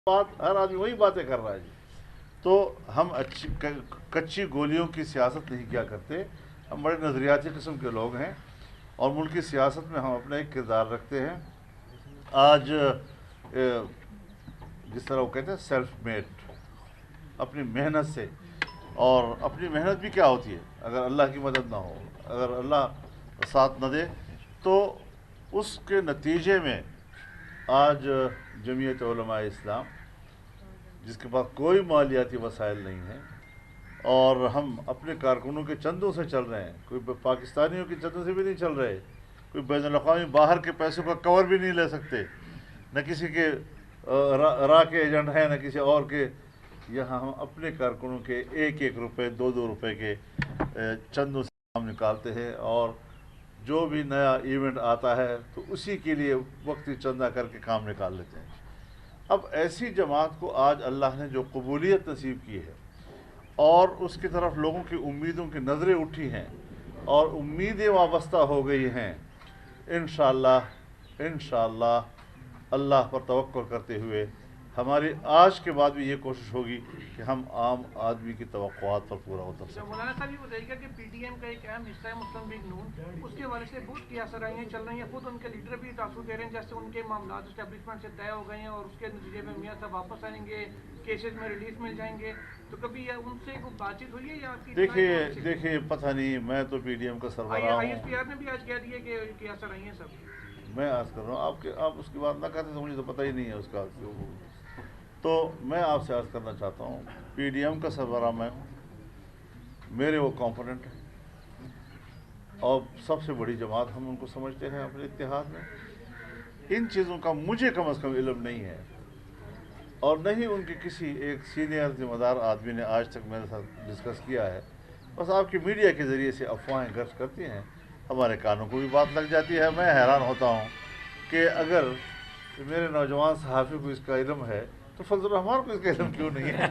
ہر آدمی وہی باتیں کر رہا ہے جی. تو ہم کچی گولیوں کی سیاست نہیں کیا کرتے. ہم بڑے نظریاتی قسم کے لوگ ہیں اور ملک کی سیاست میں ہم اپنا ایک کردار رکھتے ہیں. آج جس طرح وہ کہتے ہیں سیلف میڈ، اپنی محنت سے. اور اپنی محنت بھی کیا ہوتی ہے اگر اللہ کی مدد نہ ہو، اگر اللہ ساتھ نہ دے، تو اس کے نتیجے میں آج جمعیت علماء اسلام، جس کے پاس کوئی مالیاتی وسائل نہیں ہیں، اور ہم اپنے کارکنوں کے چندوں سے چل رہے ہیں، کوئی پاکستانیوں کے چندوں سے بھی نہیں چل رہے، کوئی بین الاقوامی باہر کے پیسوں کا کور بھی نہیں لے سکتے، نہ کسی کے راہ کے ایجنٹ ہیں، نہ کسی اور کے. یہاں ہم اپنے کارکنوں کے ایک ایک روپے، دو دو روپے کے چندوں سے کام نکالتے ہیں، اور جو بھی نیا ایونٹ آتا ہے تو اسی کے لیے وقتی چندہ کر کے کام نکال لیتے ہیں. اب ایسی جماعت کو آج اللہ نے جو قبولیت نصیب کی ہے، اور اس کی طرف لوگوں کی امیدوں کی نظریں اٹھی ہیں اور امیدیں وابستہ ہو گئی ہیں، انشاءاللہ انشاءاللہ اللہ پر توکل کرتے ہوئے ہماری آج کے بعد بھی یہ کوشش ہوگی کہ ہم عام آدمی کی توقعات پر پورا اتر سکیں. مولانا صاحب یہ بتائیے گا کہ پی ٹی ایم کا ایک اہم حصہ ہے مسلم لیگ نون، اس کے حوالے سے بہت کیاسرائیاں چل رہی ہیں، خود ان کے لیڈر بھی تاثر دے رہے ہیں جیسے ان کے معاملات اسٹیبلشمنٹ سے طے ہو گئے ہیں اور اس کے نتیجے میں میاں صاحب واپس آئیں گے، کیسز میں ریلیف مل جائیں گے. تو کبھی ان سے کوئی بات چیت ہوئی ہے یا آپ کی؟ دیکھیے پتہ نہیں، میں تو پی ڈی ایم کا سربراہ آئی ایس ہوں. پی آر نے بھی آج کہہ دیا کہ کیاسرائیاں سب. میں عرض کر رہا ہوں آپ اس کی بات نہ کرتے تو مجھے تو پتہ ہی نہیں ہے اس کا. تو میں آپ سے عرض کرنا چاہتا ہوں، پی ڈی ایم کا سربراہ میں ہوں، میرے وہ کمپوننٹ ہیں، اور سب سے بڑی جماعت ہم ان کو سمجھتے ہیں اپنے اتحاد میں. ان چیزوں کا مجھے کم از کم علم نہیں ہے، اور نہ ہی ان کے کسی ایک سینئر ذمہ دار آدمی نے آج تک میرے ساتھ ڈسکس کیا ہے. بس آپ کی میڈیا کے ذریعے سے افواہیں گرج کرتی ہیں، ہمارے کانوں کو بھی بات لگ جاتی ہے. میں حیران ہوتا ہوں کہ اگر میرے نوجوان صحافی کو اس کا علم ہے تو فضل الرحمان کو اس کا علم کیوں نہیں ہے؟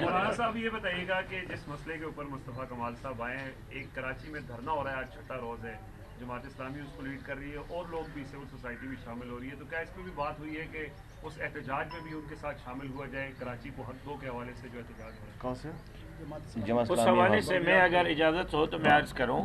مولانا صاحب یہ بتائیے گا کہ جس مسئلے کے اوپر مصطفیٰ کمال صاحب آئے ہیں، ایک کراچی میں دھرنا ہو رہا ہے، آج چھٹا روز ہے، جماعت اسلامی اس کو لیڈ کر رہی ہے اور لوگ بھی سول سوسائٹی بھی شامل ہو رہی ہے، تو کیا اس پہ بھی بات ہوئی ہے کہ اس احتجاج میں بھی ان کے ساتھ شامل ہوا جائے؟ کراچی کو حق دو کے حوالے سے جو احتجاج ہو رہا ہے. کون سے؟ اس حوالے سے میں اگر اجازت ہو تو میں عرض کروں،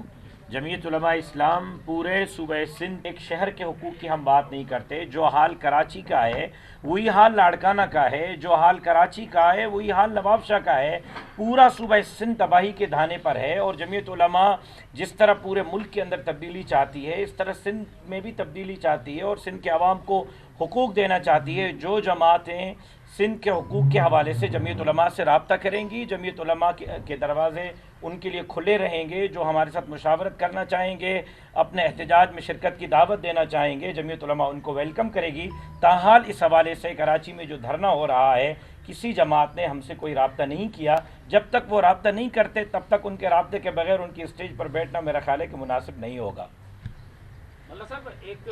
جمعیت علماء اسلام پورے صوبہ سندھ ایک شہر کے حقوق کی ہم بات نہیں کرتے. جو حال کراچی کا ہے وہی حال لاڑکانہ کا ہے، جو حال کراچی کا ہے وہی حال نواب شاہ کا ہے. پورا صوبہ سندھ تباہی کے دھانے پر ہے، اور جمعیت علماء جس طرح پورے ملک کے اندر تبدیلی چاہتی ہے، اس طرح سندھ میں بھی تبدیلی چاہتی ہے اور سندھ کے عوام کو حقوق دینا چاہتی ہے. جو جماعتیں سندھ کے حقوق کے حوالے سے جمعیت علماء سے رابطہ کریں گی، جمعیت علماء کے دروازے ان کے لیے کھلے رہیں گے. جو ہمارے ساتھ مشاورت کرنا چاہیں گے، اپنے احتجاج میں شرکت کی دعوت دینا چاہیں گے، جمعیت علماء ان کو ویلکم کرے گی. تاحال اس حوالے سے کراچی میں جو دھرنا ہو رہا ہے، کسی جماعت نے ہم سے کوئی رابطہ نہیں کیا. جب تک وہ رابطہ نہیں کرتے تب تک ان کے رابطے کے بغیر ان کی اسٹیج پر بیٹھنا میرا خیال ہے کہ مناسب نہیں ہوگا. مطلب صاحب ایک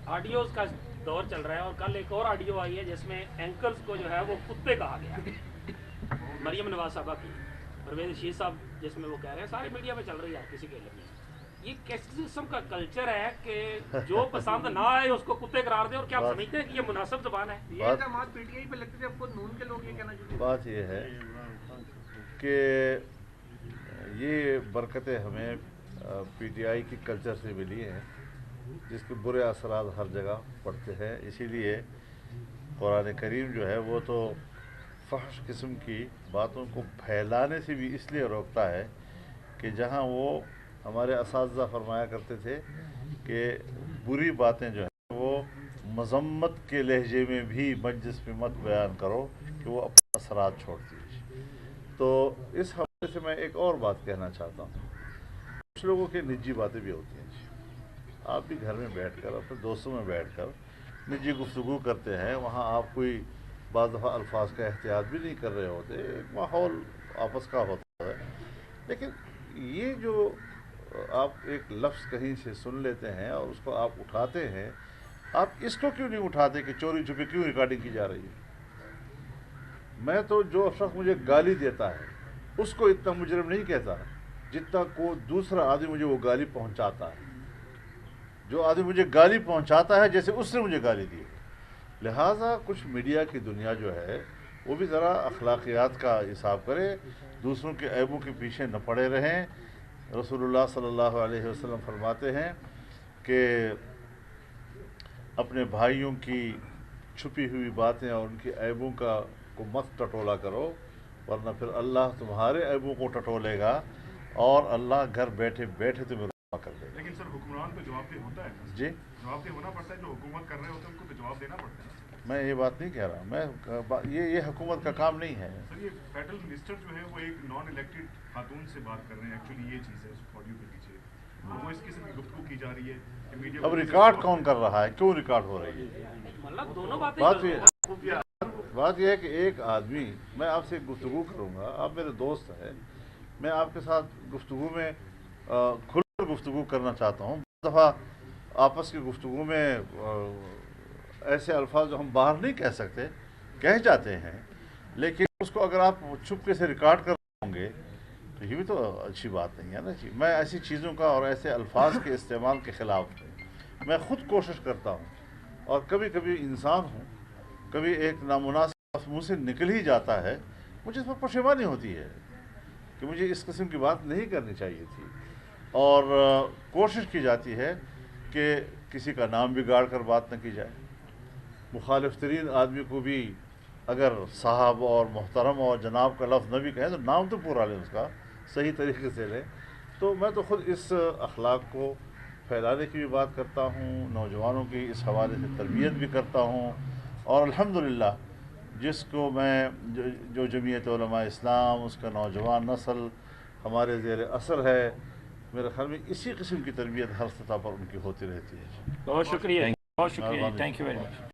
آڈیوز کا دور چل رہا ہے، اور کل ایک اور آڈیو آئی ہے جس میں اینکرز کو جو ہے وہ کتے کہا گیا، مریم نواز صاحبہ کی، پرویز رشید صاحب جس میں وہ کہہ رہے ہیں، سارے میڈیا میں چل رہی ہے، کسی کے علم نہیں. یہ کس قسم کا کلچر ہے کہ جو پسند نہ آئے اس کو کتے قرار دے؟ اور کیا آپ سمجھتے ہیں کہ یہ مناسب زبان ہے؟ یہ الزامات پی ٹی آئی پہ لگتے تھے، اب خود نون کے لوگ یہ کہنا شروع. بات یہ ہے کہ یہ برکتیں ہمیں پی ٹی آئی کی کلچر سے ملی ہیں، جس کے برے اثرات ہر جگہ پڑتے ہیں. اسی لیے قرآن کریم جو ہے وہ تو فحش قسم کی باتوں کو پھیلانے سے بھی اس لیے روکتا ہے کہ جہاں وہ ہمارے اساتذہ فرمایا کرتے تھے کہ بری باتیں جو ہیں وہ مذمت کے لہجے میں بھی مجلس میں مت بیان کرو کہ وہ اپنے اثرات چھوڑتی ہے. تو اس حوالے سے میں ایک اور بات کہنا چاہتا ہوں. کچھ لوگوں کی نجی باتیں بھی ہوتی ہیں جی. آپ بھی گھر میں بیٹھ کر اپنے دوستوں میں بیٹھ کر نجی گفتگو کرتے ہیں، وہاں آپ کوئی بعض دفعہ الفاظ کا احتیاط بھی نہیں کر رہے ہوتے، ایک ماحول آپس کا ہوتا ہے. لیکن یہ جو آپ ایک لفظ کہیں سے سن لیتے ہیں اور اس کو آپ اٹھاتے ہیں، آپ اس کو کیوں نہیں اٹھاتے کہ چوری چھپے کیوں ریکارڈنگ کی جا رہی ہے؟ میں تو جو شخص مجھے گالی دیتا ہے اس کو اتنا مجرم نہیں کہتا جتنا کو دوسرا آدمی مجھے وہ گالی پہنچاتا ہے. جو آدمی مجھے گالی پہنچاتا ہے جیسے اس نے مجھے گالی دی، لہٰذا کچھ میڈیا کی دنیا جو ہے وہ بھی ذرا اخلاقیات کا حساب کرے، دوسروں کے عیبوں کے پیچھے نہ پڑے رہیں۔ رسول اللہ صلی اللہ علیہ وسلم فرماتے ہیں کہ اپنے بھائیوں کی چھپی ہوئی باتیں اور ان کے عیبوں کو مت ٹٹولا کرو، ورنہ پھر اللہ تمہارے عیبوں کو ٹٹولے گا اور اللہ گھر بیٹھے بیٹھے تمہیں رسوا کر دے گا۔ لیکن سر حکمران کو جواب دہ ہوتا ہے، جی جواب دہ ہونا پڑتا ہے، جو حکومت کر رہے ہوتے ہیں ان کو تو جواب دینا پڑتا ہے۔ میں یہ بات نہیں کہہ رہا، یہ حکومت کا کام نہیں ہے۔ سر یہ فیڈرل منسٹر جو ہے وہ ایک نان الیکٹڈ خاتون سے بات کر رہے ہیں، ایکچولی یہ چیز ہے اس آڈیو کے پیچھے، اور وہ اس قسم کی گفتگو کی جا رہی ہے کہ میڈیا اب ریکارڈ کون کر رہا ہے، کیوں ریکارڈ ہو رہی ہے؟ مطلب دونوں باتیں بات یہ ہے کہ ایک آدمی، میں آپ سے گفتگو کروں گا، آپ میرے دوست ہیں، میں آپ کے ساتھ گفتگو میں کھل کر گفتگو کرنا چاہتا ہوں۔ بعض دفعہ آپس کی گفتگو میں ایسے الفاظ جو ہم باہر نہیں کہہ سکتے کہہ جاتے ہیں، لیکن اس کو اگر آپ چپکے سے ریکارڈ کر ہوں گے تو یہ بھی تو اچھی بات نہیں ہے نا جی۔ میں ایسی چیزوں کا اور ایسے الفاظ کے استعمال کے خلاف ہوں۔ میں خود کوشش کرتا ہوں، اور کبھی کبھی انسان ہوں، کبھی ایک نامناسب منہ سے نکل ہی جاتا ہے، مجھے اس پر پشیمانی ہوتی ہے کہ مجھے اس قسم کی بات نہیں کرنی چاہیے تھی، اور کوشش کی جاتی ہے کہ کسی کا نام بگاڑ کر بات نہ کی جائے۔ مخالف ترین آدمی کو بھی اگر صاحب اور محترم اور جناب کا لفظ نہ بھی کہیں تو نام تو پورا لیں، اس کا صحیح طریقے سے لیں۔ تو میں تو خود اس اخلاق کو پھیلانے کی بھی بات کرتا ہوں، نوجوانوں کی اس حوالے سے تربیت بھی کرتا ہوں، اور الحمدللہ جس کو میں جو جمعیت علماء اسلام، اس کا نوجوان نسل ہمارے زیر اثر ہے، میرے خیال میں اسی قسم کی تربیت ہر سطح پر ان کی ہوتی رہتی ہے۔ بہت شکریہ، بہت شکریہ، تھینک یو ویری مچ۔